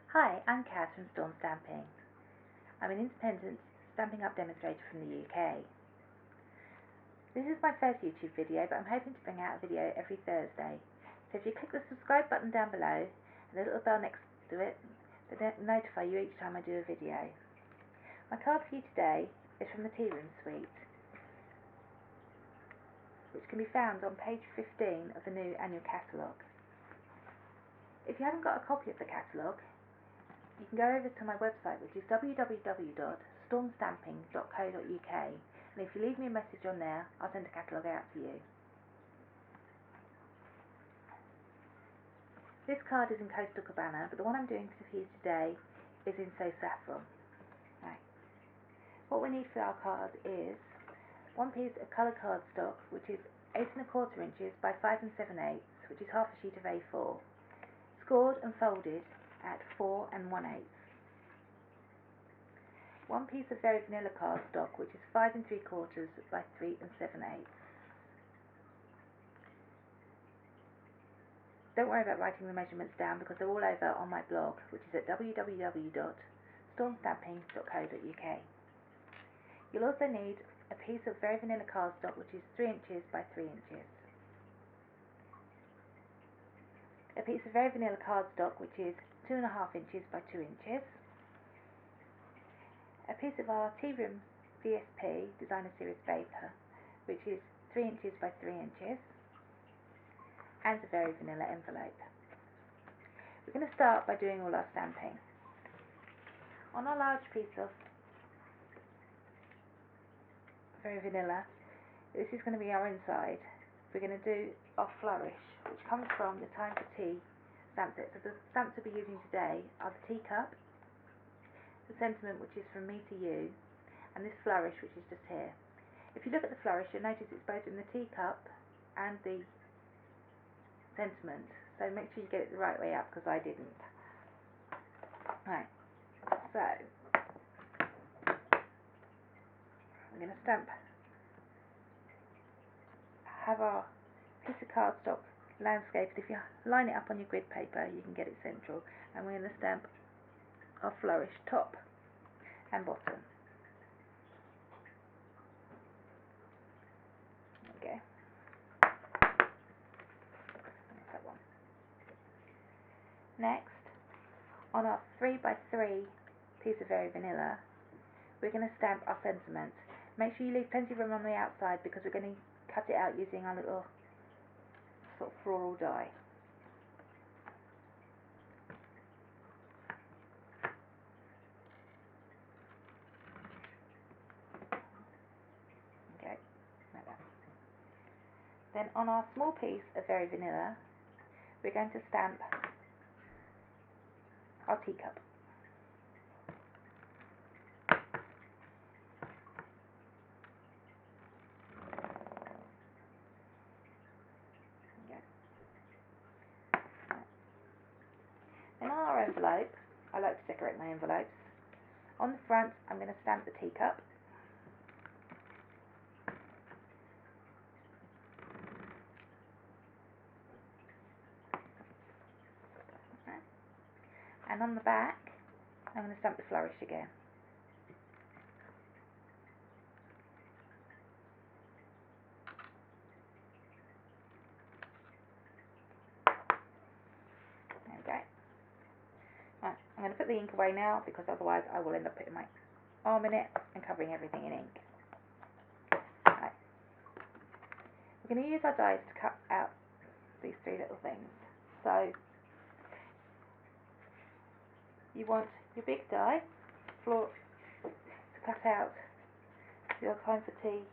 Hi, I'm Kaz from Storm Stamping. I'm an independent Stampin' Up demonstrator from the UK. This is my first YouTube video, but I'm hoping to bring out a video every Thursday. So if you click the subscribe button down below and the little bell next to it, they'll notify you each time I do a video. My card for you today is from the Tea Room Suite, which can be found on page 15 of the new annual catalogue. If you haven't got a copy of the catalogue, you can go over to my website, which is www.stormstamping.co.uk, and if you leave me a message on there, I'll send a catalogue out to you. This card is in Coastal Cabana, but the one I'm doing for you today is in So Saffron. Right. What we need for our card is one piece of coloured cardstock, which is 8 1/4 inches by 5 7/8, which is half a sheet of A4, scored and folded at 4 1/8. One piece of very vanilla cardstock, which is 5 3/4 by 3 7/8. Don't worry about writing the measurements down because they're all over on my blog, which is at www.stormstamping.co.uk. You'll also need a piece of very vanilla cardstock, which is 3 inches by 3 inches. A piece of very vanilla cardstock, which is 2 1/2 inches by 2 inches. A piece of our Tea Room VSP Designer Series paper, which is 3 inches by 3 inches, and a very vanilla envelope. We're going to start by doing all our stamping. On our large piece of very vanilla, this is going to be our inside. We're going to do our flourish, which comes from the Time for Tea stamp set. So the stamps we'll be using today are the teacup, the sentiment, which is from me to you, and this flourish, which is just here. If you look at the flourish, you'll notice it's both in the teacup and the sentiment, so make sure you get it the right way up, because I didn't. Right, so I'm going to have our piece of cardstock landscaped. If you line it up on your grid paper, you can get it central, and we're going to stamp our flourish top and bottom. Okay. That one. Next, on our 3 by 3 piece of very vanilla, we're going to stamp our sentiment. Make sure you leave plenty of room on the outside because we're going to cut it out using our little sort of floral die. Okay, like that. Then on our small piece of very vanilla, we're going to stamp our teacup. Okay. Then on our envelope, I like to decorate my envelopes. On the front, I'm going to stamp the teacup. And on the back, I'm going to stamp the flourish again. Okay. Right, I'm going to put the ink away now because otherwise I will end up putting my arm in it and covering everything in ink. Right. We're going to use our dies to cut out these 3 little things. So you want your big die to cut out your Time for Tea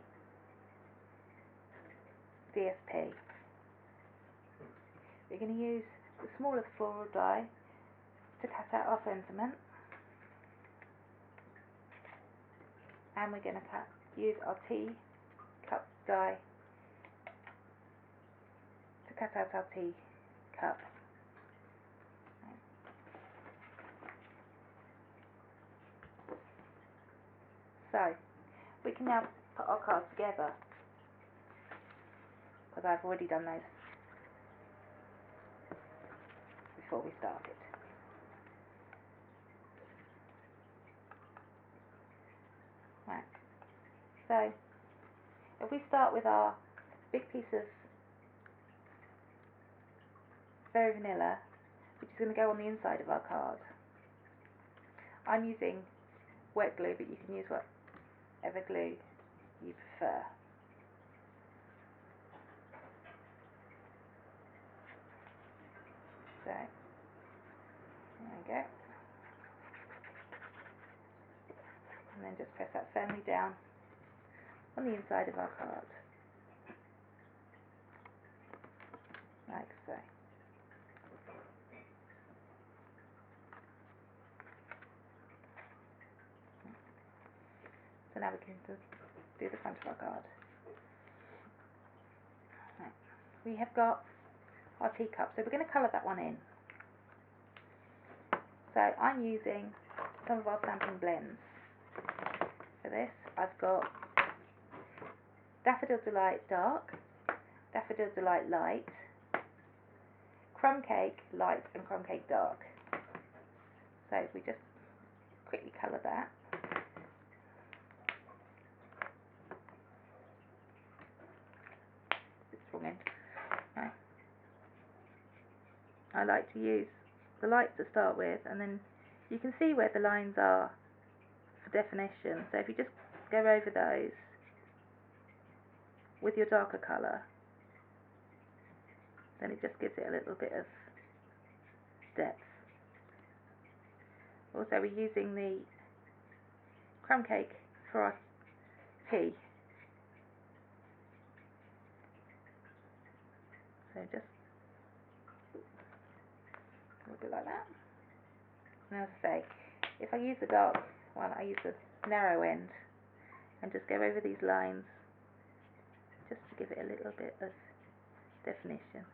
VSP. We're going to use the smaller floral die to cut out our sentiment, and we're going to use our tea cup die to cut out our tea cup. So we can now put our cards together because I've already done those before we started. So if we start with our big piece of Very Vanilla, which is going to go on the inside of our card. I'm using wet glue, but you can use whatever glue you prefer. So, there we go. And then just press that firmly down on the inside of our card, like so. So now we can do the front of our card. Right. We have got our teacup, so we're going to colour that one in. So I'm using some of our Stampin blends. For this, I've got Daffodil Delight Dark, Daffodil Delight Light, Crumb Cake Light and Crumb Cake Dark. So if we just quickly colour that. It's wrong end. Right. I like to use the light to start with, and then you can see where the lines are for definition. So if you just go over those with your darker colour, then it just gives it a little bit of depth. Also, we're using the crumb cake for our tea. So just a little bit like that. And as I say, if I use the dark one, I use the narrow end and just go over these lines just to give it a little bit of definition.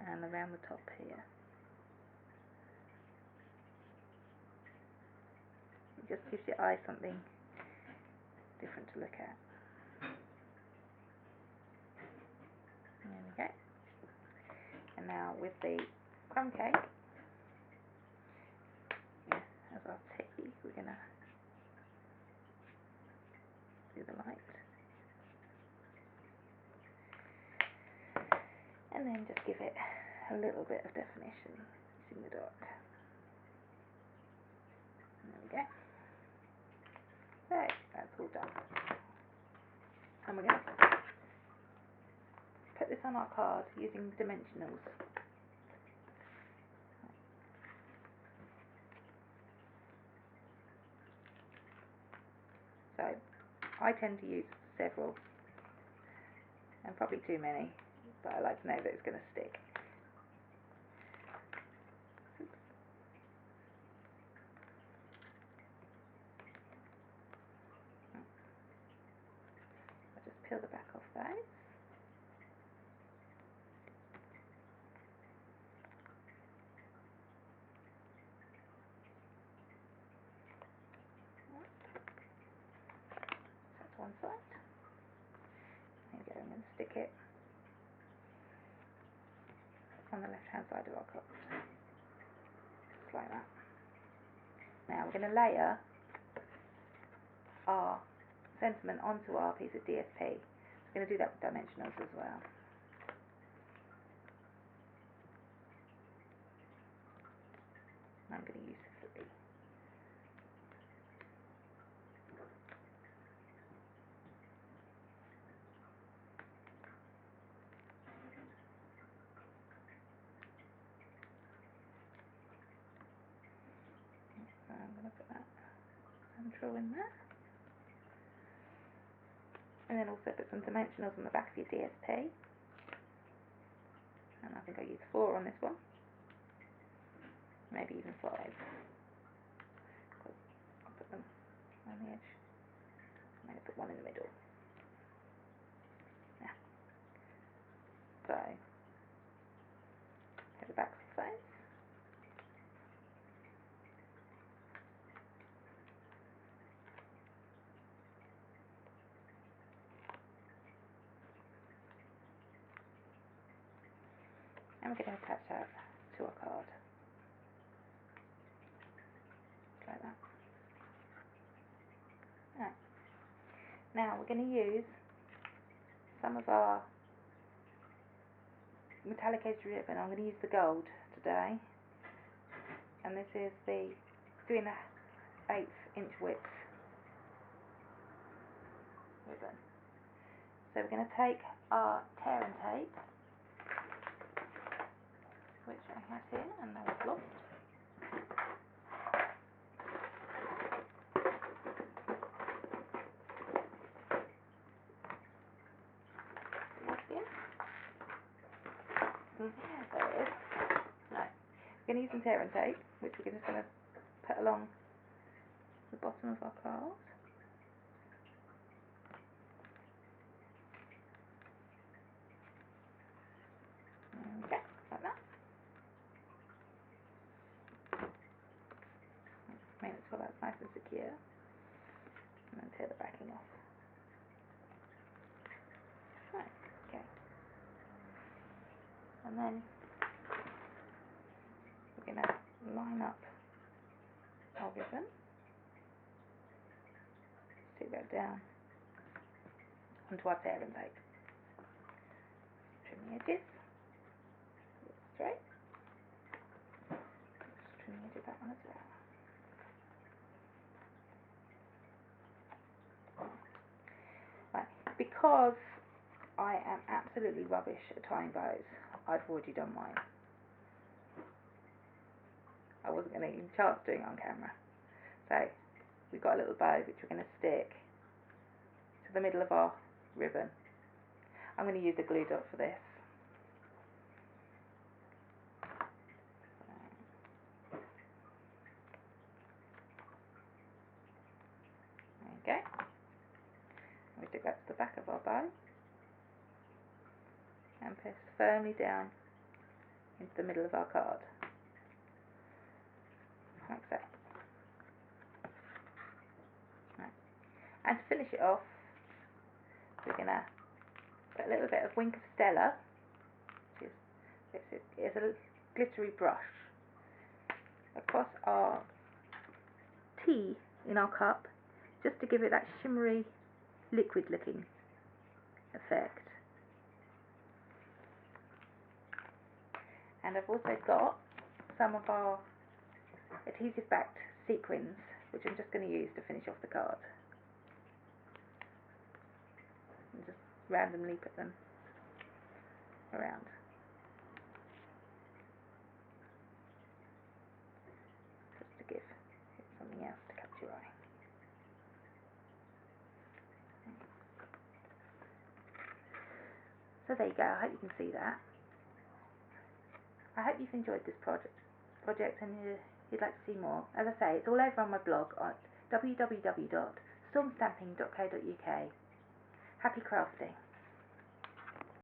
And around the top here. It just gives your eye something different to look at. There we go. And now with the crumb cake, as our tea, we're going to do the light. And then just give it a little bit of definition using the dark. There we go. So that's all done. And we're going to put this on our card using the dimensionals. So I tend to use several, and probably too many, but I like to know that it's going to stick. I'll just peel the back off those. That's one side. There we go, I'm going to stick it on the left hand side of our card. Just like that. Now we're going to layer our sentiment onto our piece of DSP. We're going to do that with dimensionals as well. I'm going to use 3. So I'm going to put that central in there. And then also put some dimensionals on the back of your DSP. And I think I used 4 on this one. Maybe even 5. I'll put them on the edge. I'm going to put one in the middle. Yeah. So, get the backs of those. And we're going to attach that to our card. Like that. Now we're going to use some of our metallic edge ribbon. I'm going to use the gold today, and this is the 3 1/8 inch width ribbon. So we're going to take our tear and tape, which I had here and now I've lost. There it is. Right. We're going to use some tear and tape, which we're just going to put along the bottom of our card. Okay, like that. Make it so that's nice and secure. And then tear the backing off. Right, okay. And then we're going to line up our ribbon. Stick that down onto our tear and tape. Trim the edges. Straight. Just trim the edge of that one as well. Right, because I am absolutely rubbish at tying bows, I've already done mine. I wasn't going to even chance doing it on camera. So we've got a little bow which we're going to stick to the middle of our ribbon. I'm going to use a glue dot for this. There you go. We stick that to the back of our bow and press firmly down into the middle of our card, like so. Right. And to finish it off, we're going to put a little bit of Wink of Stella, which is a glittery brush, across our tea in our cup, just to give it that shimmery, liquid looking effect. And I've also got some of our adhesive backed sequins, which I'm just going to use to finish off the card. And just randomly put them around. Just to give it something else to catch your eye. So there you go, I hope you can see that. I hope you've enjoyed this project and you'd like to see more. As I say, it's all over on my blog at www.stormstamping.co.uk. Happy crafting!